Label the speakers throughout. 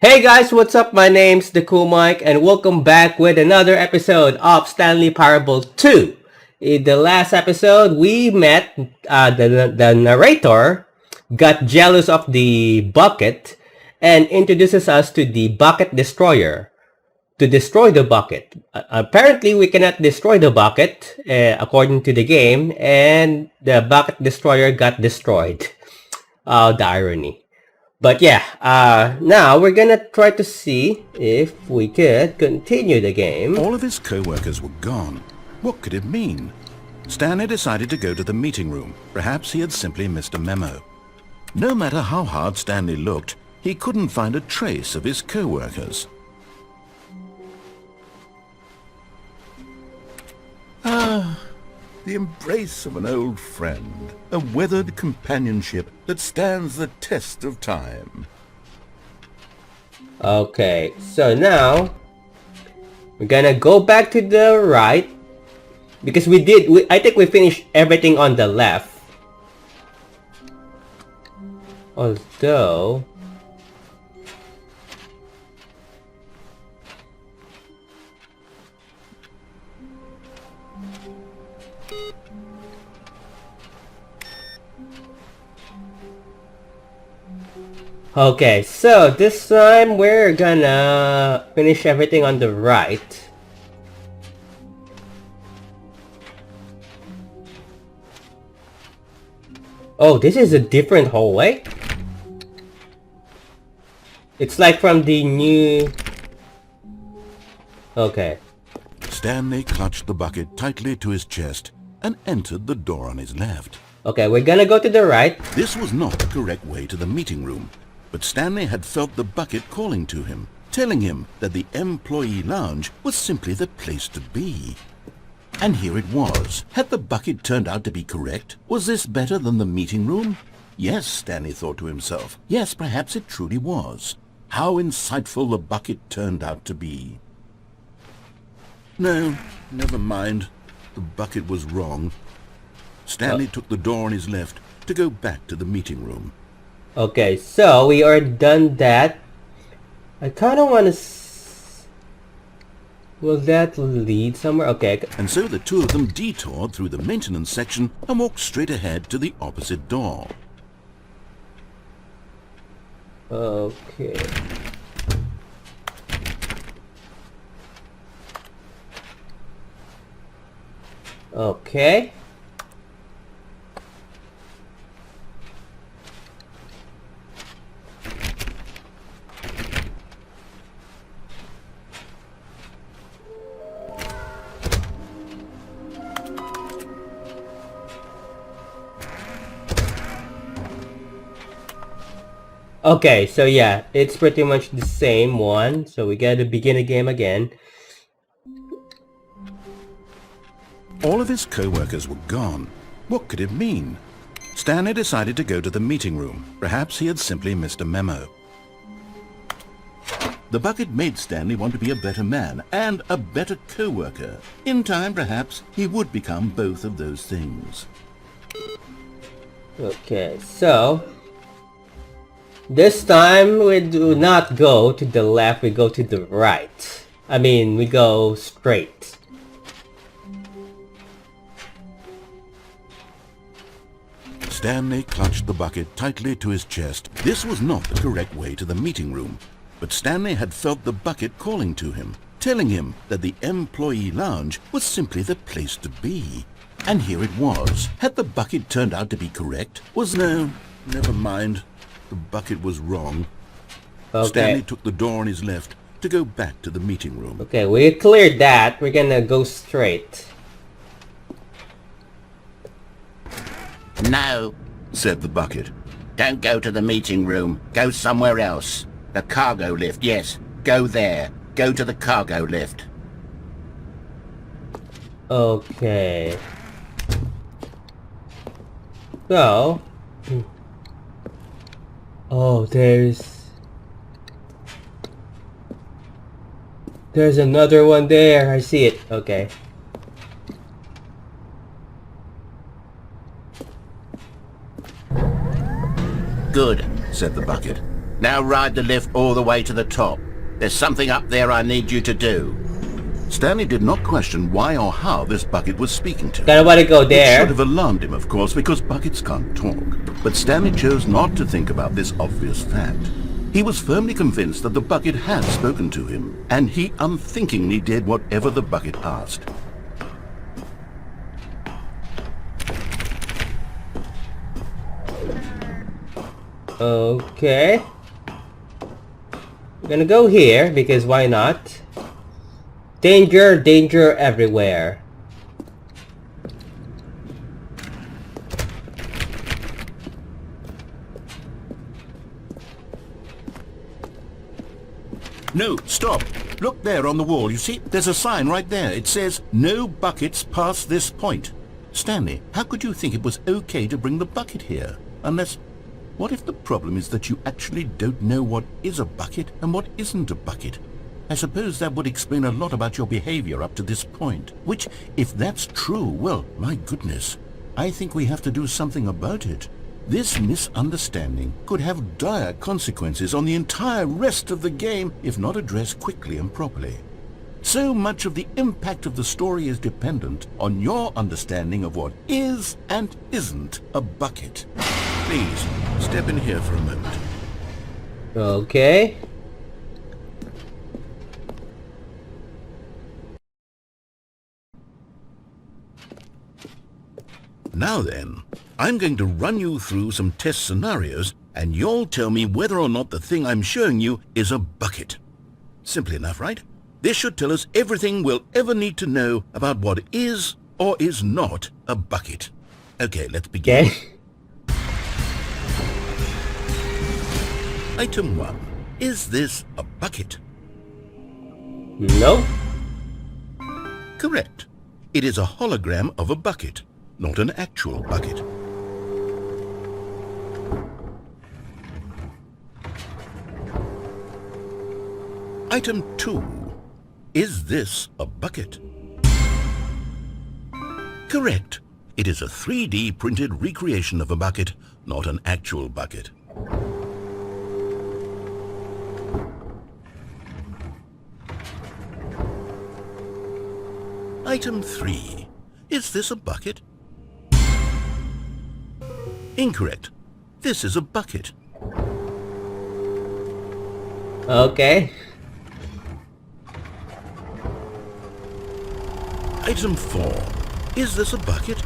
Speaker 1: Hey guys, what's up? My name's the Cool Mike and welcome back with another episode of Stanley Parable 2. In the last episode, we met the narrator got jealous of the bucket and introduces us to the bucket destroyer to destroy the bucket. Apparently, we cannot destroy the bucket according to the game, and the bucket destroyer got destroyed. The irony. But yeah, now we're gonna try to see if we could continue the game.
Speaker 2: All of his co-workers were gone. What could it mean? Stanley decided to go to the meeting room. Perhaps he had simply missed a memo. No matter how hard Stanley looked, he couldn't find a trace of his co-workers. The embrace of an old friend, a weathered companionship that stands the test of time.
Speaker 1: Okay, so now we're gonna go back to the right because I think we finished everything on the left. Although okay, so this time we're gonna finish everything on the right. Oh, this is a different hallway? It's like from the new... Okay.
Speaker 2: Stanley clutched the bucket tightly to his chest and entered the door on his left.
Speaker 1: Okay, we're gonna go to the right.
Speaker 2: This was not the correct way to the meeting room, but Stanley had felt the bucket calling to him, telling him that the employee lounge was simply the place to be. And here it was. Had the bucket turned out to be correct? Was this better than the meeting room? Yes, Stanley thought to himself. Yes, perhaps it truly was. How insightful the bucket turned out to be. No, never mind. The bucket was wrong. Stanley took the door on his left to go back to the meeting room.
Speaker 1: Okay, so we are done that. I kind of want to... Will that lead somewhere? Okay.
Speaker 2: And so the two of them detoured through the maintenance section and walked straight ahead to the opposite door.
Speaker 1: Okay. Okay. Okay, so yeah, it's pretty much the same one. So we gotta begin the game again.
Speaker 2: All of his co-workers were gone. What could it mean? Stanley decided to go to the meeting room. Perhaps he had simply missed a memo. The bucket made Stanley want to be a better man and a better co-worker. In time, perhaps, he would become both of those things.
Speaker 1: Okay, so this time we do not go to the left, we go to the right. I mean, we go straight.
Speaker 2: Stanley clutched the bucket tightly to his chest. This was not the correct way to the meeting room, but Stanley had felt the bucket calling to him, telling him that the employee lounge was simply the place to be. And here it was. Had the bucket turned out to be correct? No, never mind. The bucket was wrong.
Speaker 1: Okay.
Speaker 2: Stanley took the door on his left to go back to the meeting room.
Speaker 1: Okay, we cleared that. We're gonna go straight.
Speaker 3: No,
Speaker 2: said the bucket.
Speaker 3: don't go to the meeting room. Go somewhere else. The cargo lift, yes. Go there. Go to the cargo lift.
Speaker 1: Okay. So... Oh, there's another one there. I see it. Okay.
Speaker 3: Good.
Speaker 2: said the bucket.
Speaker 3: Now ride the lift all the way to the top. There's something up there I need you to do.
Speaker 2: Stanley did not question why or how this bucket was speaking to him.
Speaker 1: Gotta wanna go
Speaker 2: It should
Speaker 1: there.
Speaker 2: have alarmed him, of course, because buckets can't talk. But Stanley chose not to think about this obvious fact. He was firmly convinced that the bucket had spoken to him, and he unthinkingly did whatever the bucket asked.
Speaker 1: Okay. I'm gonna go here because why not? Danger, danger everywhere.
Speaker 2: No, stop. Look there on the wall. You see, there's a sign right there. It says, "No buckets past this point." Stanley, how could you think it was okay to bring the bucket here? Unless, what if the problem is that you actually don't know what is a bucket and what isn't a bucket? I suppose that would explain a lot about your behavior up to this point. Which, if that's true, well, my goodness, I think we have to do something about it. This misunderstanding could have dire consequences on the entire rest of the game if not addressed quickly and properly. So much of the impact of the story is dependent on your understanding of what is and isn't a bucket. Please, step in here for a moment.
Speaker 1: Okay.
Speaker 2: Now then, I'm going to run you through some test scenarios, and you'll tell me whether or not the thing I'm showing you is a bucket. Simple enough, right? This should tell us everything we'll ever need to know about what is or is not a bucket. Okay, let's begin.
Speaker 1: Okay.
Speaker 2: Item 1. Is this a bucket?
Speaker 1: No.
Speaker 2: Correct. It is a hologram of a bucket, not an actual bucket. Item 2. Is this a bucket? Correct. It is a 3D printed recreation of a bucket, not an actual bucket. Item 3. Is this a bucket? Incorrect. This is a bucket.
Speaker 1: Okay.
Speaker 2: Item 4. Is this a bucket?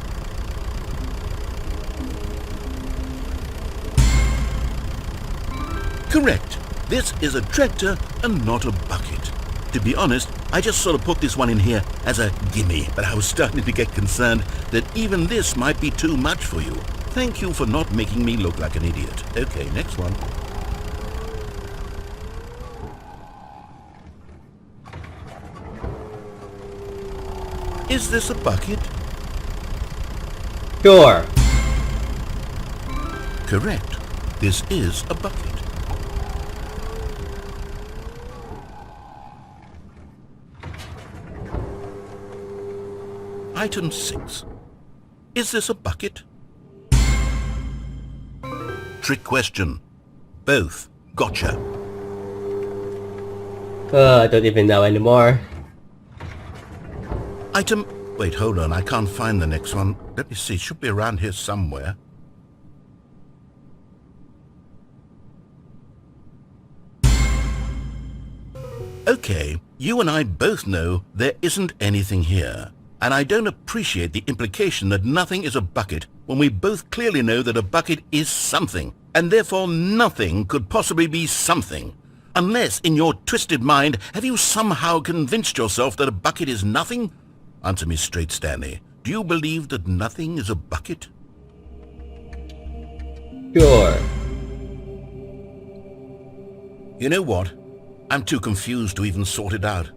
Speaker 2: Correct. This is a tractor and not a bucket. To be honest, I just sort of put this one in here as a gimme, but I was starting to get concerned that even this might be too much for you. Thank you for not making me look like an idiot. Okay, next one. Is this a bucket?
Speaker 1: Sure.
Speaker 2: Correct. This is a bucket. Item 6. Is this a bucket? Trick question. Both. Gotcha.
Speaker 1: I don't even know anymore.
Speaker 2: Item... Wait, hold on. I can't find the next one. Let me see. It should be around here somewhere. Okay, you and I both know there isn't anything here. And I don't appreciate the implication that nothing is a bucket when we both clearly know that a bucket is something, and therefore nothing could possibly be something. Unless, in your twisted mind, have you somehow convinced yourself that a bucket is nothing? Answer me straight, Stanley. Do you believe that nothing is a bucket?
Speaker 1: Sure.
Speaker 2: You know what? I'm too confused to even sort it out.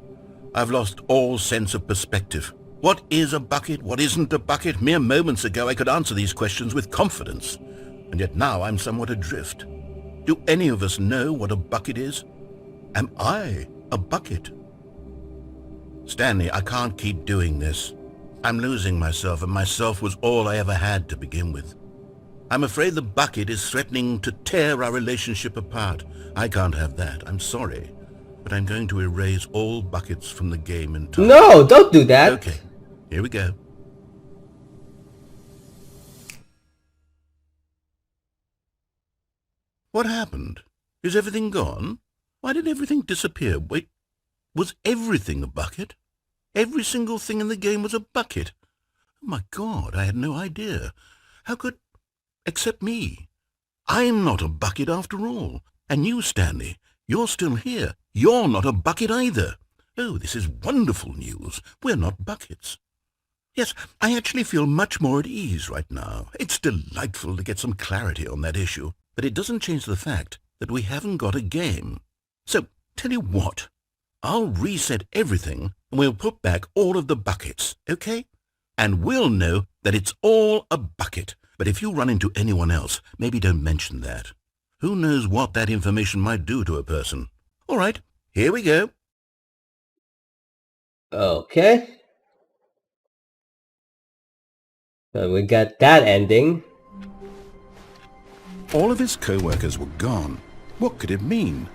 Speaker 2: I've lost all sense of perspective. What is a bucket? What isn't a bucket? Mere moments ago I could answer these questions with confidence, and yet now I'm somewhat adrift. Do any of us know what a bucket is? Am I a bucket? Stanley, I can't keep doing this. I'm losing myself, and myself was all I ever had to begin with. I'm afraid the bucket is threatening to tear our relationship apart. I can't have that. I'm sorry. But I'm going to erase all buckets from the game entirely.
Speaker 1: No, don't do that.
Speaker 2: Okay, here we go. What happened? Is everything gone? Why did everything disappear? Wait, was everything a bucket? Every single thing in the game was a bucket. Oh my God, I had no idea. How could... except me. I'm not a bucket after all. And you, Stanley, you're still here. You're not a bucket either. Oh, this is wonderful news. We're not buckets. Yes, I actually feel much more at ease right now. It's delightful to get some clarity on that issue. But it doesn't change the fact that we haven't got a game. So, tell you what, I'll reset everything and we'll put back all of the buckets, okay? And we'll know that it's all a bucket. But if you run into anyone else, maybe don't mention that. Who knows what that information might do to a person? All right, here we go.
Speaker 1: Okay. So we got that ending.
Speaker 2: All of his co-workers were gone. What could it mean?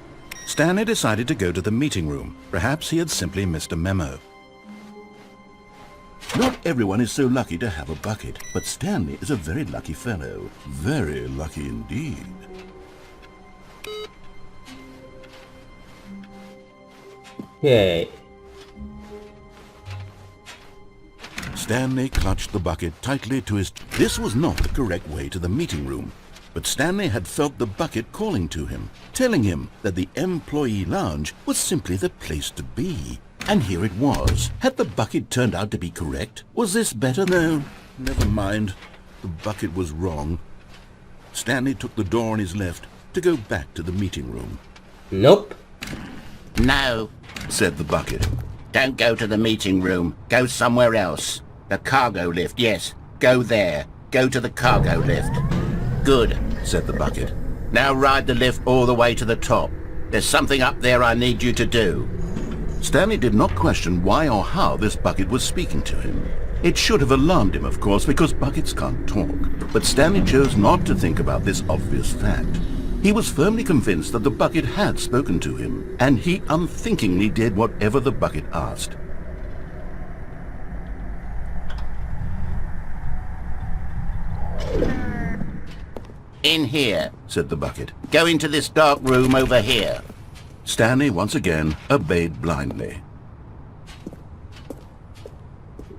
Speaker 2: Stanley decided to go to the meeting room. Perhaps he had simply missed a memo. Not everyone is so lucky to have a bucket, but Stanley is a very lucky fellow. Very lucky indeed.
Speaker 1: Yay.
Speaker 2: Stanley clutched the bucket tightly to his... This was not the correct way to the meeting room. But Stanley had felt the bucket calling to him, telling him that the employee lounge was simply the place to be. And here it was. Had the bucket turned out to be correct? Was this better? No, never mind. The bucket was wrong. Stanley took the door on his left to go back to the meeting room.
Speaker 1: Nope.
Speaker 3: No,
Speaker 2: said the bucket.
Speaker 3: don't go to the meeting room. Go somewhere else. The cargo lift, yes. Go there. Go to the cargo lift. Good,
Speaker 2: said the bucket.
Speaker 3: Now ride the lift all the way to the top. There's something up there I need you to do.
Speaker 2: Stanley did not question why or how this bucket was speaking to him. It should have alarmed him, of course, because buckets can't talk. But Stanley chose not to think about this obvious fact. He was firmly convinced that the bucket had spoken to him, and he unthinkingly did whatever the bucket asked.
Speaker 3: In here,
Speaker 2: said the bucket.
Speaker 3: Go into this dark room over here.
Speaker 2: Stanley once again obeyed blindly.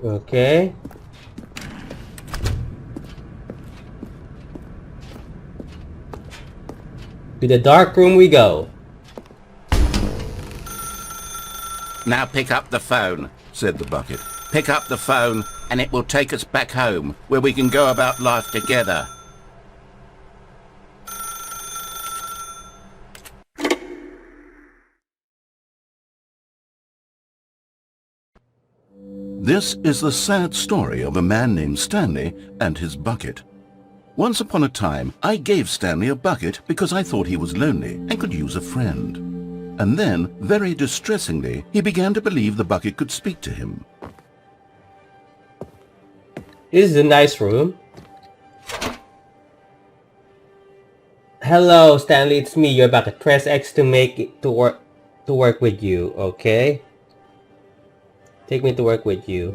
Speaker 1: Okay. To the dark room we go.
Speaker 3: Now pick up the phone,
Speaker 2: said the bucket.
Speaker 3: Pick up the phone and it will take us back home, where we can go about life together.
Speaker 2: This is the sad story of a man named Stanley and his bucket. Once upon a time, I gave Stanley a bucket because I thought he was lonely and could use a friend. And then, very distressingly, he began to believe the bucket could speak to him.
Speaker 1: This is a nice room. Hello, Stanley, it's me, your bucket. Press X to make it to work with you, okay? Take me to work with you.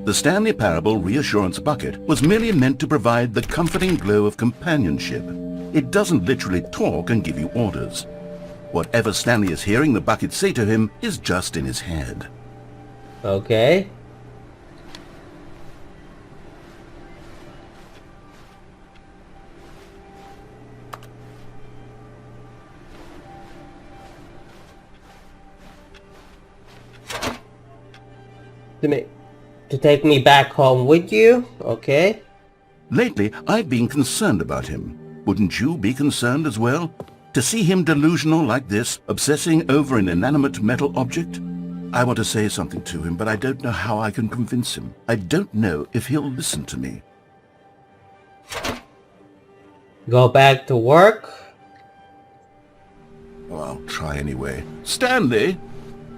Speaker 2: The Stanley Parable Reassurance Bucket was merely meant to provide the comforting glow of companionship. It doesn't literally talk and give you orders. Whatever Stanley is hearing the bucket say to him is just in his head.
Speaker 1: Okay. To take me back home with you? Okay.
Speaker 2: Lately, I've been concerned about him. Wouldn't you be concerned as well? To see him delusional like this, obsessing over an inanimate metal object? I want to say something to him, but I don't know how I can convince him. I don't know if he'll listen to me.
Speaker 1: Go back to work?
Speaker 2: Oh, I'll try anyway. Stanley,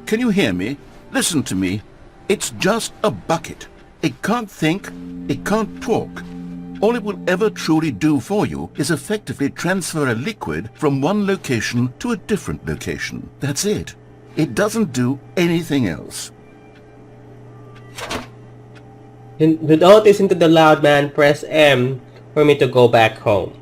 Speaker 2: can you hear me? Listen to me. It's just a bucket. It can't think. It can't talk. All it will ever truly do for you is effectively transfer a liquid from one location to a different location. That's it. It doesn't do anything else.
Speaker 1: Don't listen to the loud man. Press M for me to go back home.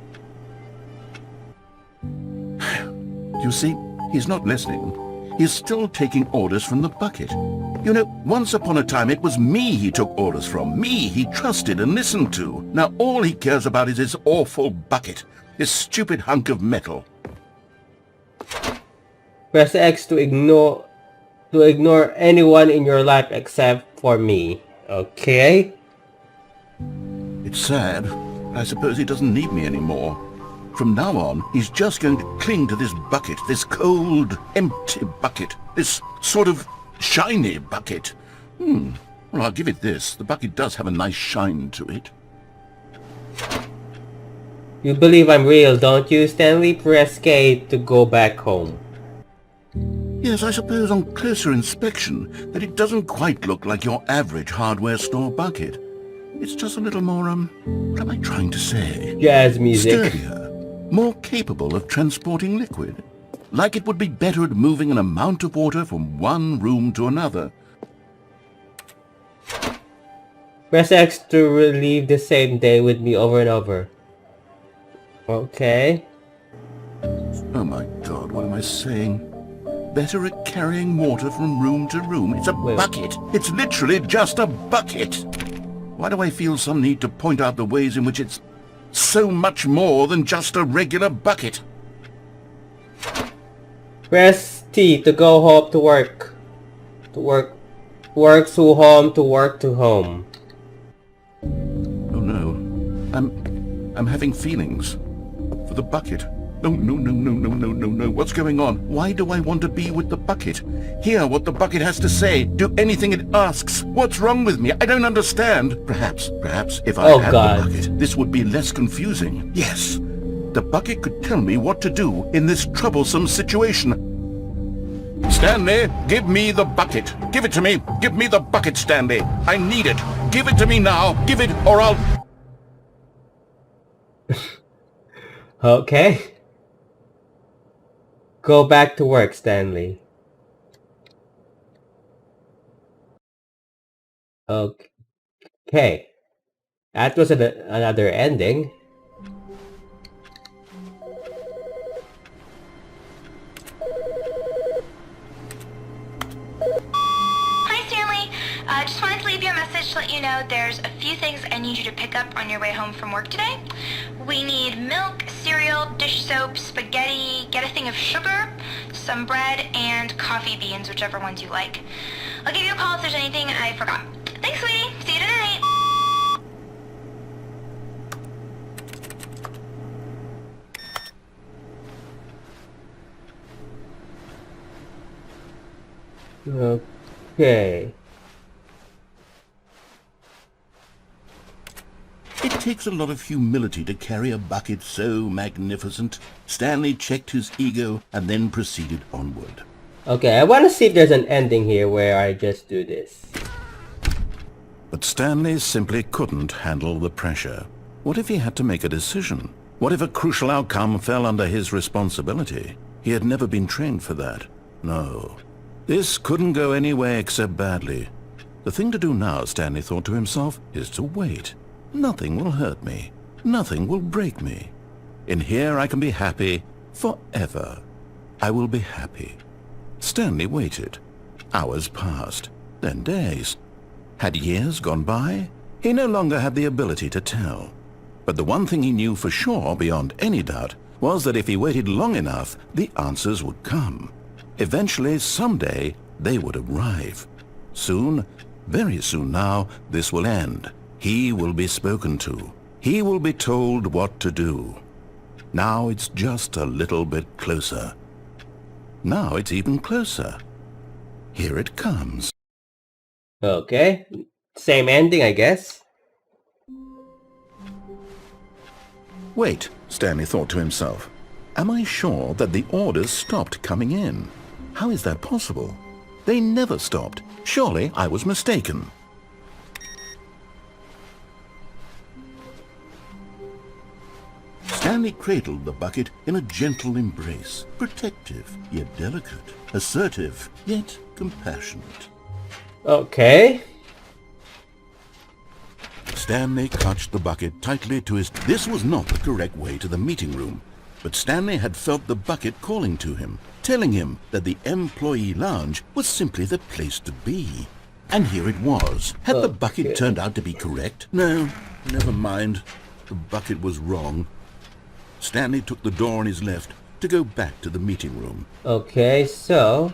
Speaker 2: You see, he's not listening. He's still taking orders from the bucket. You know, once upon a time it was me he took orders from. Me he trusted and listened to. Now all he cares about is his awful bucket. This stupid hunk of metal.
Speaker 1: Press X to ignore anyone in your life except for me. Okay?
Speaker 2: It's sad. I suppose he doesn't need me anymore. From now on, he's just going to cling to this bucket, this cold, empty bucket, this sort of shiny bucket. Well, I'll give it this. The bucket does have a nice shine to it.
Speaker 1: You believe I'm real, don't you, Stanley? Press K to go back home.
Speaker 2: Yes, I suppose on closer inspection that it doesn't quite look like your average hardware store bucket. It's just a little more, what am I trying to say?
Speaker 1: Jazz music.
Speaker 2: Sturdier, more capable of transporting liquid. Like it would be better at moving an amount of water from one room to another.
Speaker 1: Press X to relive the same day with me over and over. Okay.
Speaker 2: Oh my God, what am I saying? Better at carrying water from room to room. It's a bucket. It's literally just a bucket. Why do I feel some need to point out the ways in which it's so much more than just a regular bucket?
Speaker 1: Press T to go home to work. Work to home to work to home.
Speaker 2: Oh no. I'm having feelings. For the bucket. No. What's going on? Why do I want to be with the bucket? Hear what the bucket has to say. Do anything it asks. What's wrong with me? I don't understand. Perhaps, if I had the bucket, this would be less confusing. Yes, the bucket could tell me what to do in this troublesome situation. Stanley, give me the bucket. Give it to me. Give me the bucket, Stanley. I need it. Give it to me now. Give it or I'll...
Speaker 1: Okay. Go back to work, Stanley. Okay. That was another ending.
Speaker 4: Hi, Stanley. Just wanted to leave you a message to let you know there's a few things I need you to pick up on your way home from work today. We need milk, cereal, dish soap, spaghetti, get a thing of sugar, some bread, and coffee beans, whichever ones you like. I'll give you a call if there's anything I forgot. Thanks, sweetie. See you tonight.
Speaker 1: Okay.
Speaker 2: It takes a lot of humility to carry a bucket so magnificent. Stanley checked his ego and then proceeded onward.
Speaker 1: Okay, I want to see if there's an ending here where I just do this.
Speaker 2: But Stanley simply couldn't handle the pressure. What if he had to make a decision? What if a crucial outcome fell under his responsibility? He had never been trained for that. No. This couldn't go any way except badly. The thing to do now, Stanley thought to himself, is to wait. Nothing will hurt me. Nothing will break me. In here I can be happy forever. I will be happy. Stanley waited. Hours passed, then days. Had years gone by? He no longer had the ability to tell. But the one thing he knew for sure, beyond any doubt, was that if he waited long enough, the answers would come. Eventually, someday, they would arrive. Soon, very soon now, this will end. He will be spoken to. He will be told what to do. Now it's just a little bit closer. Now it's even closer. Here it comes.
Speaker 1: Okay. Same ending, I guess.
Speaker 2: Wait, Stanley thought to himself. Am I sure that the orders stopped coming in? How is that possible? They never stopped. Surely I was mistaken. Stanley cradled the bucket in a gentle embrace, protective yet delicate, assertive yet compassionate.
Speaker 1: Okay.
Speaker 2: Stanley clutched the bucket tightly to his... This was not the correct way to the meeting room, but Stanley had felt the bucket calling to him, telling him that the employee lounge was simply the place to be. And here it was. Had the bucket turned out to be correct? No, never mind. The bucket was wrong. Stanley took the door on his left to go back to the meeting room.
Speaker 1: Okay, so...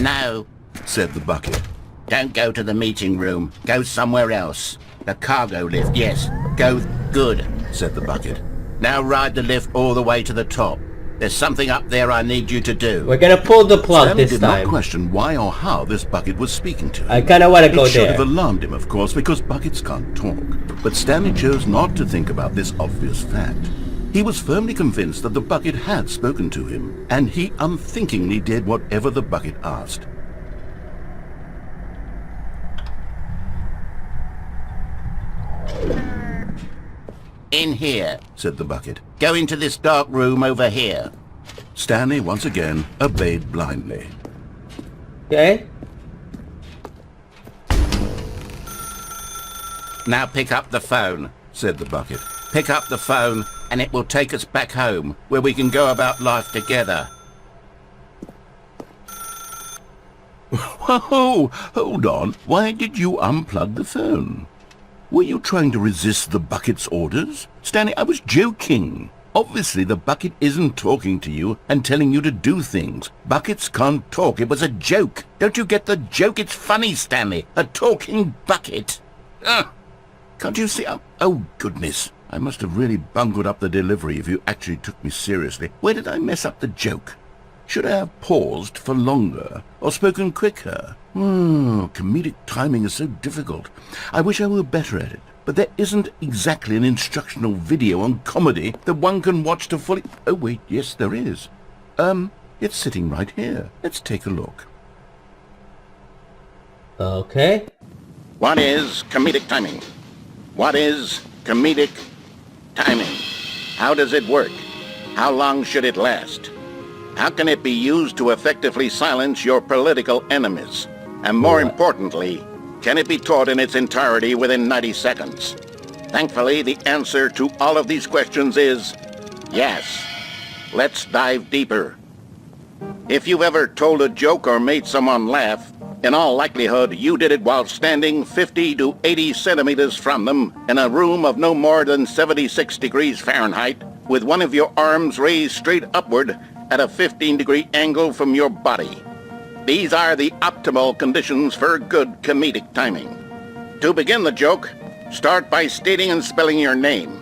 Speaker 3: No,
Speaker 2: said the bucket.
Speaker 3: don't go to the meeting room. Go somewhere else. The cargo lift, yes. Go. Good,
Speaker 2: said the bucket.
Speaker 3: now ride the lift all the way to the top. There's something up there I need you to do.
Speaker 1: We're gonna pull the plug
Speaker 2: Stanley
Speaker 1: this
Speaker 2: did
Speaker 1: time.
Speaker 2: not question why or how this bucket was speaking to him.
Speaker 1: I kinda wanna go
Speaker 2: It should
Speaker 1: there.
Speaker 2: have alarmed him, of course, because buckets can't talk. But Stanley chose not to think about this obvious fact. He was firmly convinced that the bucket had spoken to him, and he unthinkingly did whatever the bucket asked.
Speaker 3: In here.
Speaker 2: Said the bucket.
Speaker 3: Go into this dark room over here.
Speaker 2: Stanley once again obeyed blindly.
Speaker 1: Okay.
Speaker 3: Now pick up the phone.
Speaker 2: Said the bucket.
Speaker 3: Pick up the phone and it will take us back home, where we can go about life together.
Speaker 2: Whoa! Hold on. Why did you unplug the phone? Were you trying to resist the bucket's orders? Stanley, I was joking. Obviously, the bucket isn't talking to you and telling you to do things. Buckets can't talk. It was a joke. Don't you get the joke? It's funny, Stanley. A talking bucket. Can't you see? Oh, goodness. I must have really bungled up the delivery if you actually took me seriously. Where did I mess up the joke? Should I have paused for longer or spoken quicker? Comedic timing is so difficult. I wish I were better at it. But there isn't exactly an instructional video on comedy that one can watch to fully... Oh, wait, yes, there is. It's sitting right here. Let's take a look.
Speaker 1: Okay.
Speaker 3: What is comedic timing? What is comedic timing? How does it work? How long should it last? How can it be used to effectively silence your political enemies? And more importantly, can it be taught in its entirety within 90 seconds? Thankfully, the answer to all of these questions is yes. Let's dive deeper. If you've ever told a joke or made someone laugh, in all likelihood, you did it while standing 50 to 80 centimeters from them in a room of no more than 76 degrees Fahrenheit, with one of your arms raised straight upward at a 15-degree angle from your body. These are the optimal conditions for good comedic timing. To begin the joke, start by stating and spelling your name.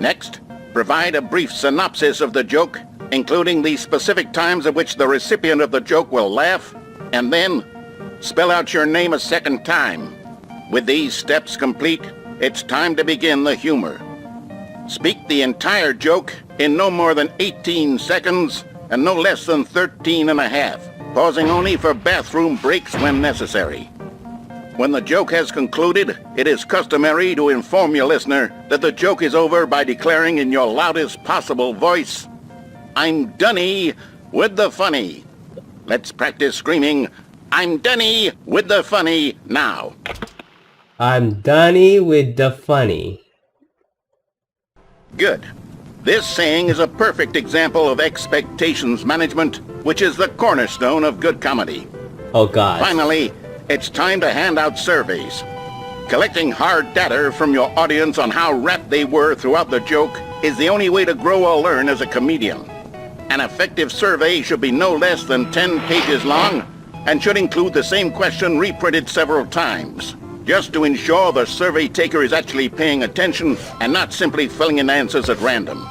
Speaker 3: Next, provide a brief synopsis of the joke, including the specific times at which the recipient of the joke will laugh, and then spell out your name a second time. With these steps complete, it's time to begin the humor. Speak the entire joke in no more than 18 seconds and no less than 13 and a half, pausing only for bathroom breaks when necessary. When the joke has concluded, it is customary to inform your listener that the joke is over by declaring in your loudest possible voice, "I'm Dunny with the funny." Let's practice screaming, "I'm Dunny with the funny" now.
Speaker 1: I'm Dunny with the funny.
Speaker 3: Good. This saying is a perfect example of expectations management, which is the cornerstone of good comedy.
Speaker 1: Oh god.
Speaker 3: Finally, it's time to hand out surveys. Collecting hard data from your audience on how rapt they were throughout the joke is the only way to grow or learn as a comedian. An effective survey should be no less than 10 pages long and should include the same question reprinted several times, just to ensure the survey taker is actually paying attention and not simply filling in answers at random.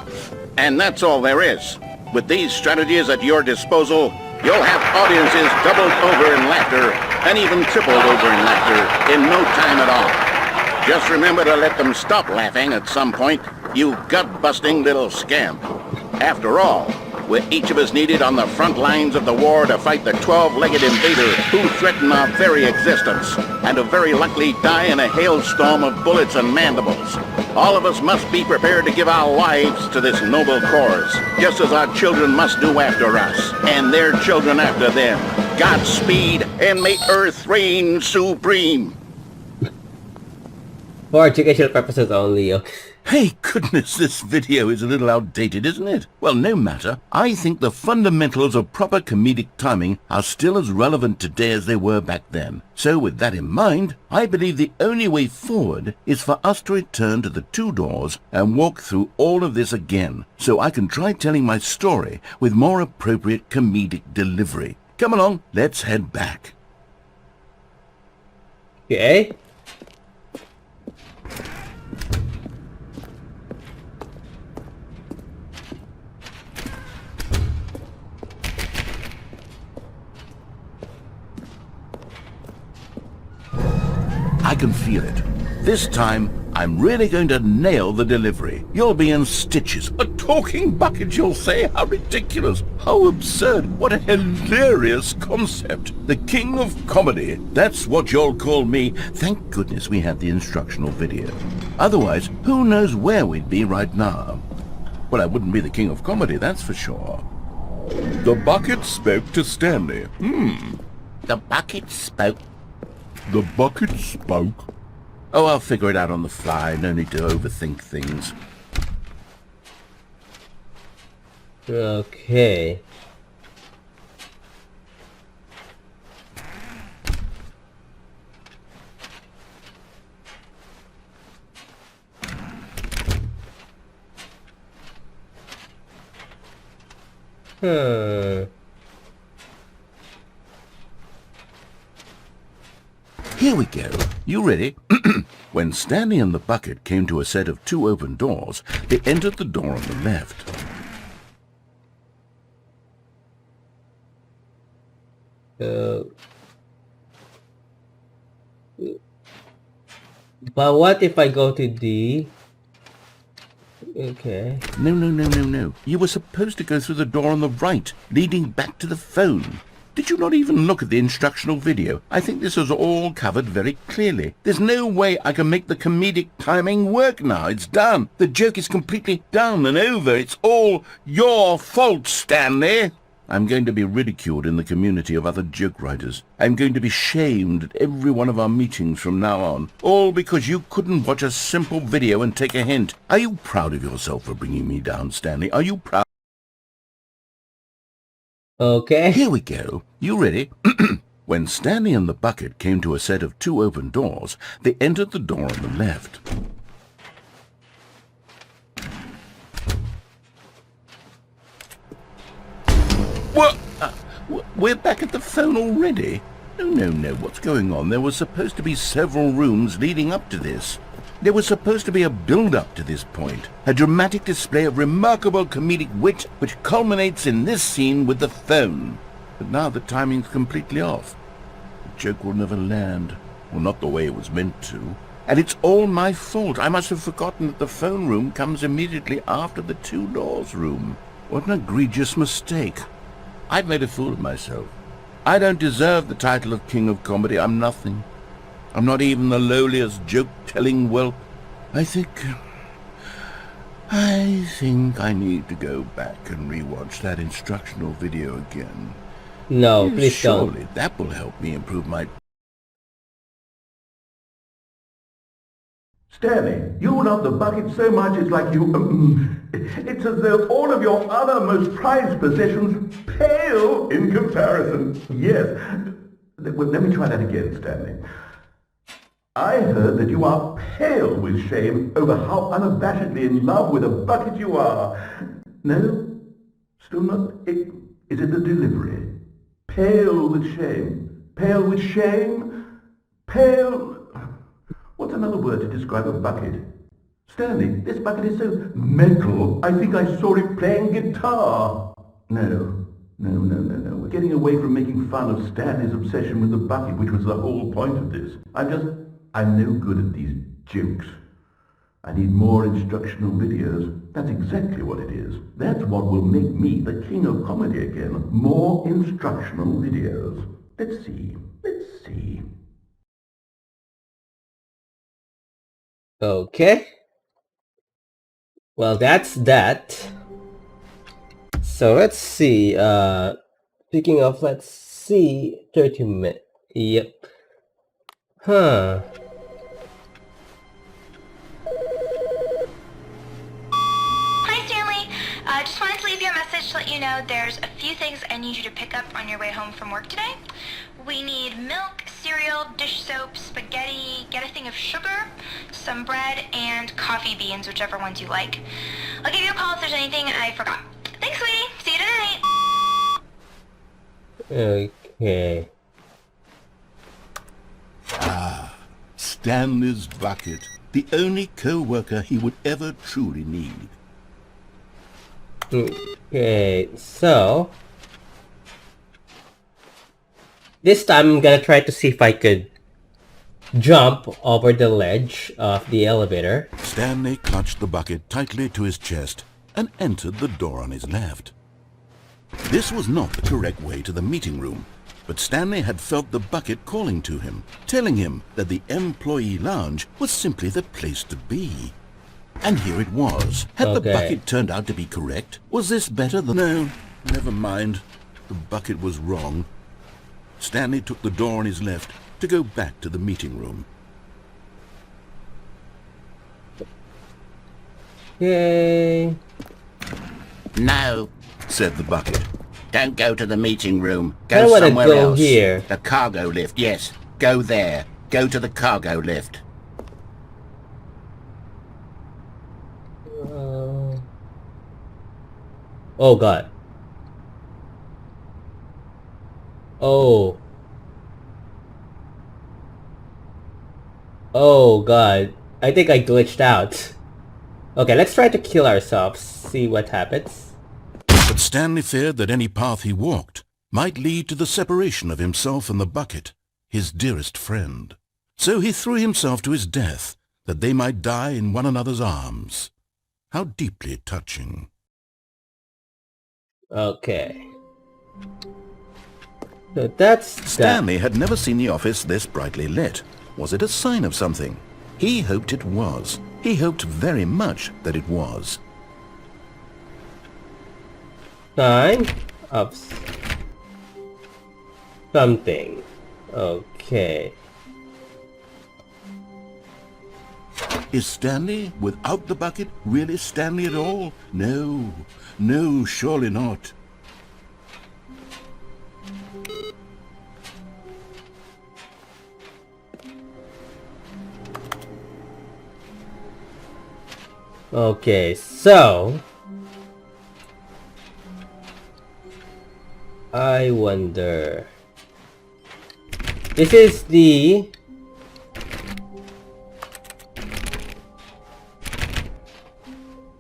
Speaker 3: And that's all there is. With these strategies at your disposal, you'll have audiences doubled over in laughter and even tripled over in laughter in no time at all. Just remember to let them stop laughing at some point, you gut-busting little scamp. After all, we're each of us needed on the front lines of the war to fight the 12-legged invader who threaten our very existence, and to very likely die in a hailstorm of bullets and mandibles. All of us must be prepared to give our lives to this noble cause, just as our children must do after us, and their children after them. Godspeed, and may Earth reign supreme.
Speaker 1: For educational purposes only, okay.
Speaker 2: Hey, goodness, this video is a little outdated, isn't it? Well, no matter. I think the fundamentals of proper comedic timing are still as relevant today as they were back then. So with that in mind, I believe the only way forward is for us to return to the two doors and walk through all of this again, so I can try telling my story with more appropriate comedic delivery. Come along, let's head back.
Speaker 1: Okay.
Speaker 2: I can feel it. This time, I'm really going to nail the delivery. You'll be in stitches. A talking bucket, you'll say? How ridiculous. How absurd. What a hilarious concept. The king of comedy. That's what you'll call me. Thank goodness we had the instructional video. Otherwise, who knows where we'd be right now. Well, I wouldn't be the king of comedy, that's for sure. The bucket spoke to Stanley.
Speaker 3: The bucket spoke.
Speaker 2: The bucket spoke. Oh, I'll figure it out on the fly. No need to overthink things.
Speaker 1: Okay.
Speaker 2: Here we go. You ready? When Stanley and the bucket came to a set of two open doors, they entered the door on the left.
Speaker 1: But what if I go to the... Okay.
Speaker 2: No. You were supposed to go through the door on the right, leading back to the phone. Did you not even look at the instructional video? I think this is all covered very clearly. There's no way I can make the comedic timing work now. It's done. The joke is completely done and over. It's all your fault, Stanley. I'm going to be ridiculed in the community of other joke writers. I'm going to be shamed at every one of our meetings from now on. All because you couldn't watch a simple video and take a hint. Are you proud of yourself for bringing me down, Stanley? Are you proud?
Speaker 1: Okay.
Speaker 2: Here we go. You ready? When Stanley and the bucket came to a set of two open doors, they entered the door on the left. What? We're back at the phone already? No. What's going on? There was supposed to be several rooms leading up to this. There was supposed to be a build-up to this point, a dramatic display of remarkable comedic wit which culminates in this scene with the phone. But now the timing's completely off. The joke will never land, well, not the way it was meant to. And it's all my fault. I must have forgotten that the phone room comes immediately after the two doors room. What an egregious mistake. I've made a fool of myself. I don't deserve the title of King of Comedy. I'm nothing. I'm not even the lowliest joke-telling whelp. I think I need to go back and rewatch that instructional video again.
Speaker 1: No,
Speaker 2: Yes,
Speaker 1: please don't.
Speaker 2: surely that will help me improve my...
Speaker 5: Stanley, you love the bucket so much it's like you... it's as though all of your other most prized possessions pale in comparison. Yes. Well, let me try that again, Stanley. I heard that you are pale with shame over how unabashedly in love with a bucket you are. No? Still not? Is it the delivery? Pale with shame. Pale with shame? Pale... What's another word to describe a bucket? Stanley, this bucket is so metal. I think I saw it playing guitar. No. We're getting away from making fun of Stanley's obsession with the bucket, which was the whole point of this. I'm no good at these jokes. I need more instructional videos. That's exactly what it is. That's what will make me the king of comedy again. More instructional videos. Let's see.
Speaker 1: Okay. Well, that's that. So let's see. Speaking of, let's see. 30 minutes. Yep. Huh.
Speaker 4: Hi, Stanley. Just wanted to leave you a message to let you know there's a few things I need you to pick up on your way home from work today. We need milk, cereal, dish soap, spaghetti, get a thing of sugar, some bread, and coffee beans, whichever ones you like. I'll give you a call if there's anything I forgot. Thanks, sweetie. See you tonight.
Speaker 1: Okay.
Speaker 2: Stanley's bucket, the only co-worker he would ever truly need.
Speaker 1: Okay, so this time I'm gonna try to see if I could jump over the ledge of the elevator.
Speaker 2: Stanley clutched the bucket tightly to his chest and entered the door on his left. This was not the correct way to the meeting room, but Stanley had felt the bucket calling to him, telling him that the employee lounge was simply the place to be. And here it was. Had the bucket turned out to be correct? Was this better than... No, never mind. The bucket was wrong. Stanley took the door on his left to go back to the meeting room.
Speaker 1: Yay.
Speaker 3: No,
Speaker 2: Said the bucket.
Speaker 3: don't go to the meeting room.
Speaker 1: I
Speaker 3: Go
Speaker 1: wanna
Speaker 3: somewhere
Speaker 1: go
Speaker 3: else.
Speaker 1: here.
Speaker 3: The cargo lift, yes. Go there. Go to the cargo lift.
Speaker 1: Oh god. Oh. Oh god. I think I glitched out. Okay, let's try to kill ourselves. See what happens.
Speaker 2: But Stanley feared that any path he walked might lead to the separation of himself and the bucket, his dearest friend. So he threw himself to his death, that they might die in one another's arms. How deeply touching.
Speaker 1: Okay. So that's that.
Speaker 2: Stanley had never seen the office this brightly lit. Was it a sign of something? He hoped it was. He hoped very much that it was.
Speaker 1: Sign of something. Okay.
Speaker 2: Is Stanley, without the bucket, really Stanley at all? No, no, surely not.
Speaker 1: Okay, so I wonder. This is the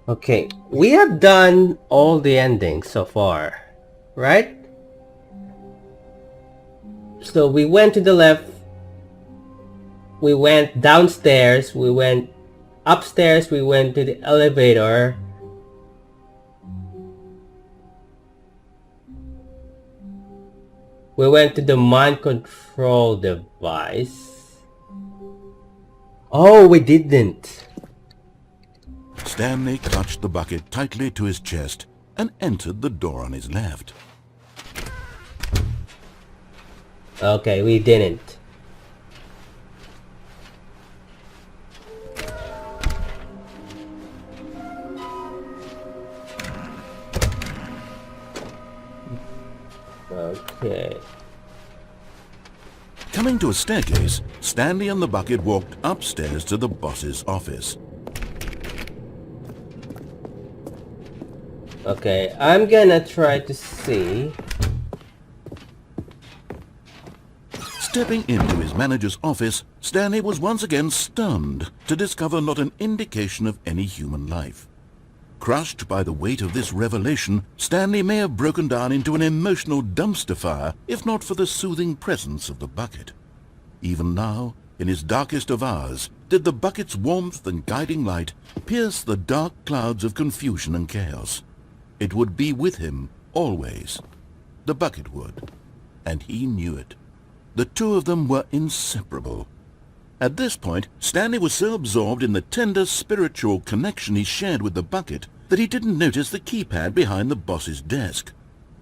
Speaker 1: okay, we have done all the endings so far, right? So we went to the left, we went downstairs, we went upstairs, we went to the elevator. We went to the mind control device. Oh, we didn't.
Speaker 2: Stanley clutched the bucket tightly to his chest and entered the door on his left.
Speaker 1: Okay, we didn't. Okay.
Speaker 2: Coming to a staircase, Stanley and the bucket walked upstairs to the boss's office.
Speaker 1: Okay, I'm gonna try to see.
Speaker 2: Stepping into his manager's office, Stanley was once again stunned to discover not an indication of any human life. Crushed by the weight of this revelation, Stanley may have broken down into an emotional dumpster fire if not for the soothing presence of the bucket. Even now, in his darkest of hours, did the bucket's warmth and guiding light pierce the dark clouds of confusion and chaos. It would be with him always. The bucket would, and he knew it. The two of them were inseparable. At this point, Stanley was so absorbed in the tender spiritual connection he shared with the bucket that he didn't notice the keypad behind the boss's desk.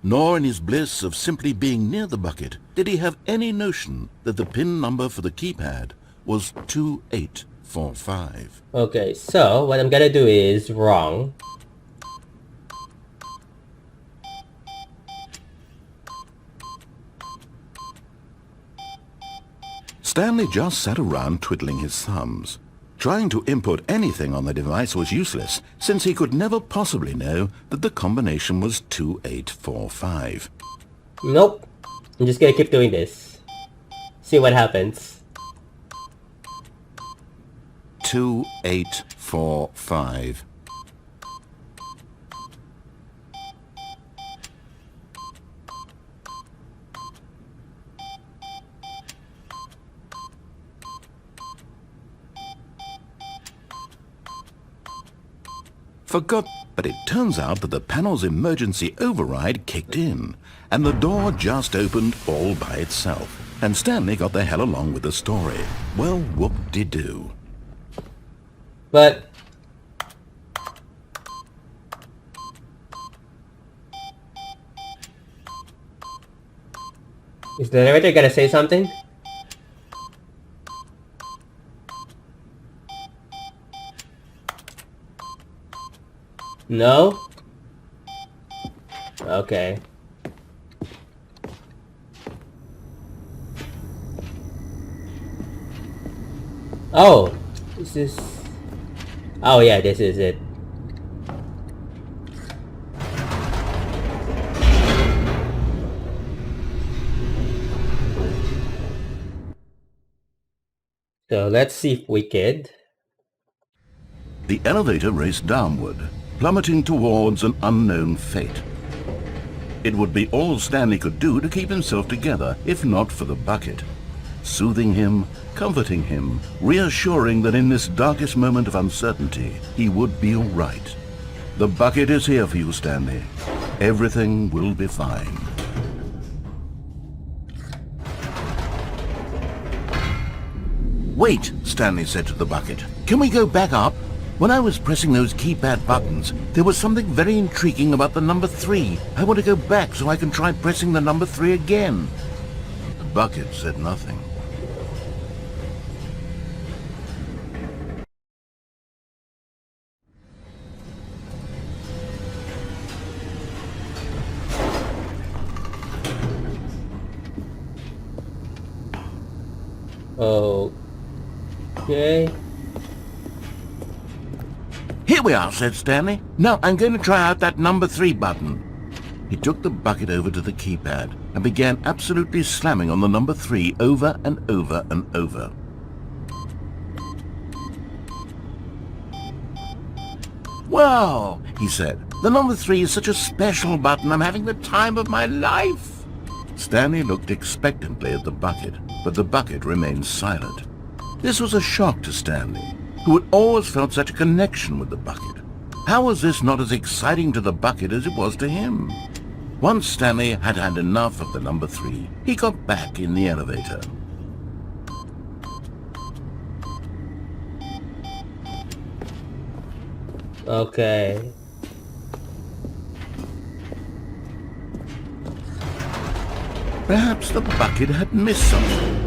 Speaker 2: Nor in his bliss of simply being near the bucket did he have any notion that the PIN number for the keypad was 2845.
Speaker 1: Okay, so what I'm gonna do is wrong.
Speaker 2: Stanley just sat around twiddling his thumbs. Trying to input anything on the device was useless, since he could never possibly know that the combination was 2845.
Speaker 1: Nope. I'm just gonna keep doing this. See what happens.
Speaker 2: 2845. Forgot, but it turns out that the panel's emergency override kicked in, and the door just opened all by itself, and Stanley got the hell along with the story. Well, whoop-de-doo.
Speaker 1: But is the narrator gonna say something? No? Okay. Oh, this is... Oh yeah, this is it. So let's see if we could.
Speaker 2: The elevator raced downward, plummeting towards an unknown fate. It would be all Stanley could do to keep himself together, if not for the bucket. Soothing him, comforting him, reassuring that in this darkest moment of uncertainty, he would be all right. The bucket is here for you, Stanley. Everything will be fine. Wait, Stanley said to the bucket. Can we go back up? When I was pressing those keypad buttons, there was something very intriguing about the number 3. I want to go back so I can try pressing the number 3 again. The bucket said nothing.
Speaker 1: Okay.
Speaker 2: Here we are, said Stanley. Now I'm going to try out that number 3 button. He took the bucket over to the keypad and began absolutely slamming on the number 3 over and over and over. Wow, he said. The number 3 is such a special button. I'm having the time of my life. Stanley looked expectantly at the bucket, but the bucket remained silent. This was a shock to Stanley, who had always felt such a connection with the bucket. How was this not as exciting to the bucket as it was to him? Once Stanley had had enough of the number 3, he got back in the elevator.
Speaker 1: Okay.
Speaker 2: Perhaps the bucket had missed something.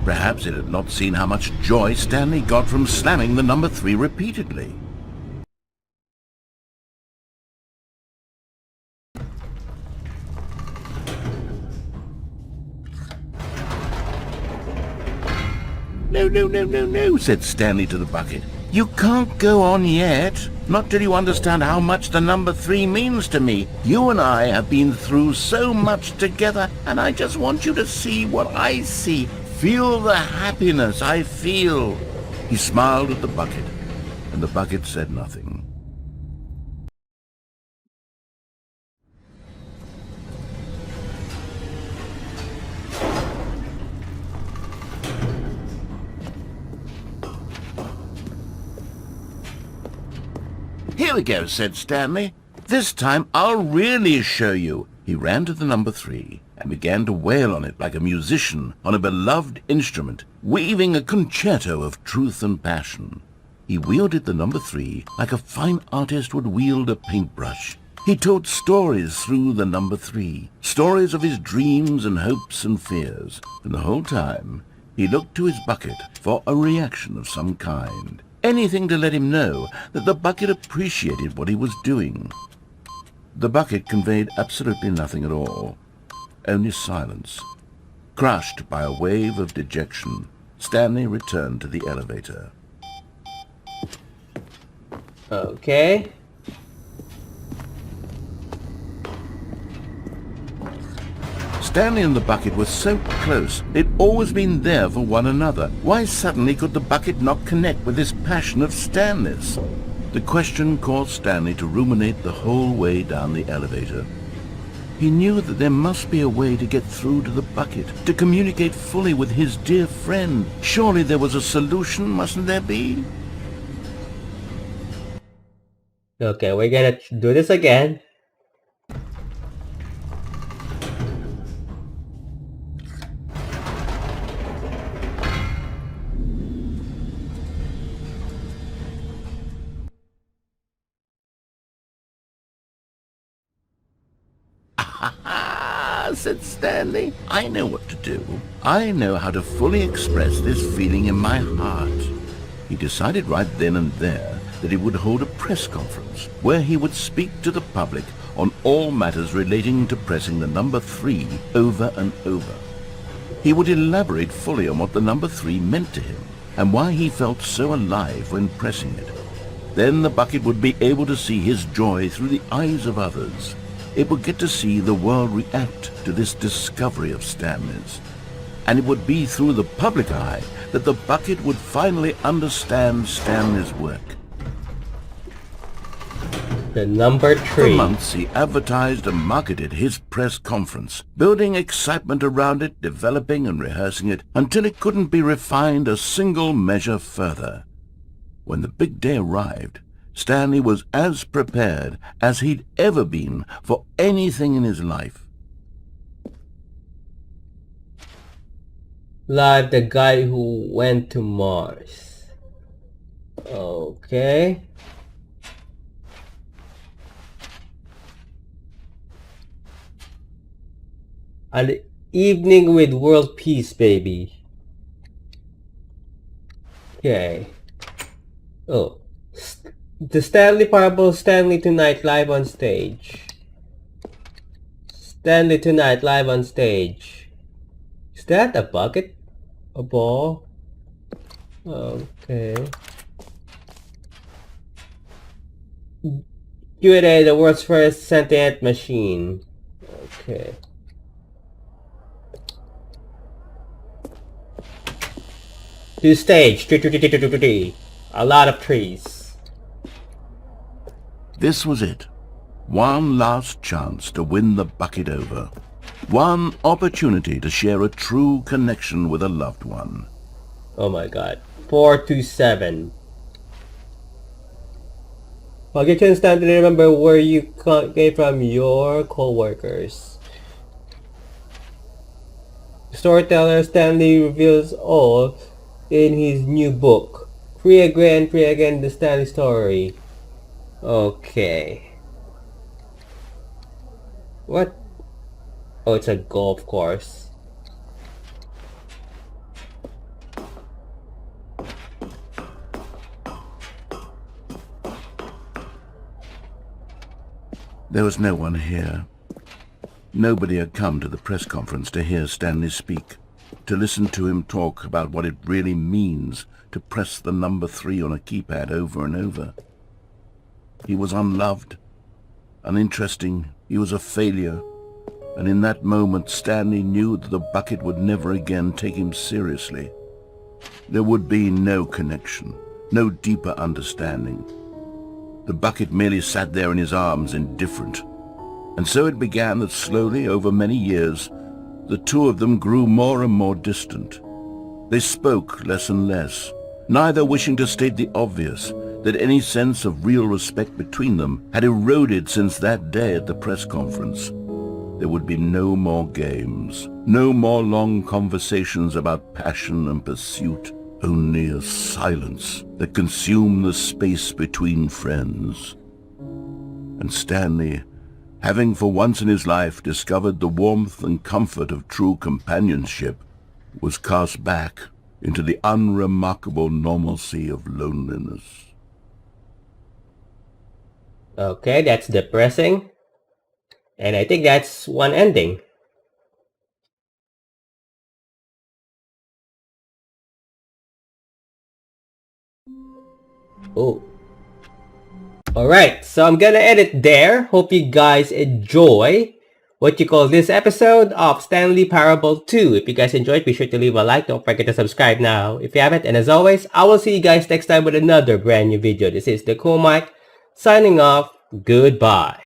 Speaker 2: Perhaps it had not seen how much joy Stanley got from slamming the number 3 repeatedly. No, said Stanley to the bucket. You can't go on yet. Not till you understand how much the number 3 means to me. You and I have been through so much together, and I just want you to see what I see. Feel the happiness I feel. He smiled at the bucket, and the bucket said nothing. Here we go, said Stanley. This time I'll really show you. He ran to the number 3 and began to wail on it like a musician on a beloved instrument, weaving a concerto of truth and passion. He wielded the number 3 like a fine artist would wield a paintbrush. He told stories through the number 3, stories of his dreams and hopes and fears, and the whole time he looked to his bucket for a reaction of some kind. Anything to let him know that the bucket appreciated what he was doing. The bucket conveyed absolutely nothing at all, only silence. Crushed by a wave of dejection, Stanley returned to the elevator.
Speaker 1: Okay.
Speaker 2: Stanley and the bucket were so close. They'd always been there for one another. Why suddenly could the bucket not connect with this passion of Stanley's? The question caused Stanley to ruminate the whole way down the elevator. He knew that there must be a way to get through to the bucket, to communicate fully with his dear friend. Surely there was a solution, mustn't there be?
Speaker 1: Okay, we're gonna do this again.
Speaker 2: "Ah," said Stanley, "I know what to do. I know how to fully express this feeling in my heart." He decided right then and there that he would hold a press conference where he would speak to the public on all matters relating to pressing the number 3 over and over. He would elaborate fully on what the number 3 meant to him and why he felt so alive when pressing it. Then the bucket would be able to see his joy through the eyes of others. It would get to see the world react to this discovery of Stanley's. And it would be through the public eye that the bucket would finally understand Stanley's work.
Speaker 1: The number
Speaker 2: For
Speaker 1: 3.
Speaker 2: months he advertised and marketed his press conference, building excitement around it, developing and rehearsing it, until it couldn't be refined a single measure further. When the big day arrived, Stanley was as prepared as he'd ever been for anything in his life.
Speaker 1: Live, the guy who went to Mars. Okay. An evening with world peace, baby. Okay. Oh. The Stanley Parable Stanley Tonight live on stage. Stanley Tonight live on stage. Is that a bucket? A ball? Okay. Q&A, the world's first sentient machine. Okay. To stage. A lot of trees.
Speaker 2: This was it. One last chance to win the bucket over. One opportunity to share a true connection with a loved one.
Speaker 1: Oh my god. 427. I'll get you instantly remember where you came from your co-workers. Storyteller Stanley reveals all in his new book. Free again, the Stanley story. Okay. What? Oh, it's a golf course.
Speaker 2: There was no one here. Nobody had come to the press conference to hear Stanley speak, to listen to him talk about what it really means to press the number 3 on a keypad over and over. He was unloved, uninteresting, he was a failure, and in that moment Stanley knew that the bucket would never again take him seriously. There would be no connection, no deeper understanding. The bucket merely sat there in his arms, indifferent. And so it began that slowly, over many years, the two of them grew more and more distant. They spoke less and less, neither wishing to state the obvious, that any sense of real respect between them had eroded since that day at the press conference. there would be no more games, no more long conversations about passion and pursuit, only a silence that consumed the space between friends. And Stanley, having for once in his life discovered the warmth and comfort of true companionship, was cast back into the unremarkable normalcy of loneliness.
Speaker 1: Okay, that's depressing. And I think that's one ending. Oh. Alright, so I'm gonna end it there. Hope you guys enjoy what you call this episode of Stanley Parable 2. If you guys enjoyed, be sure to leave a like. Don't forget to subscribe now if you haven't. And as always, I will see you guys next time with another brand new video. This is the Cool Mike signing off. Goodbye.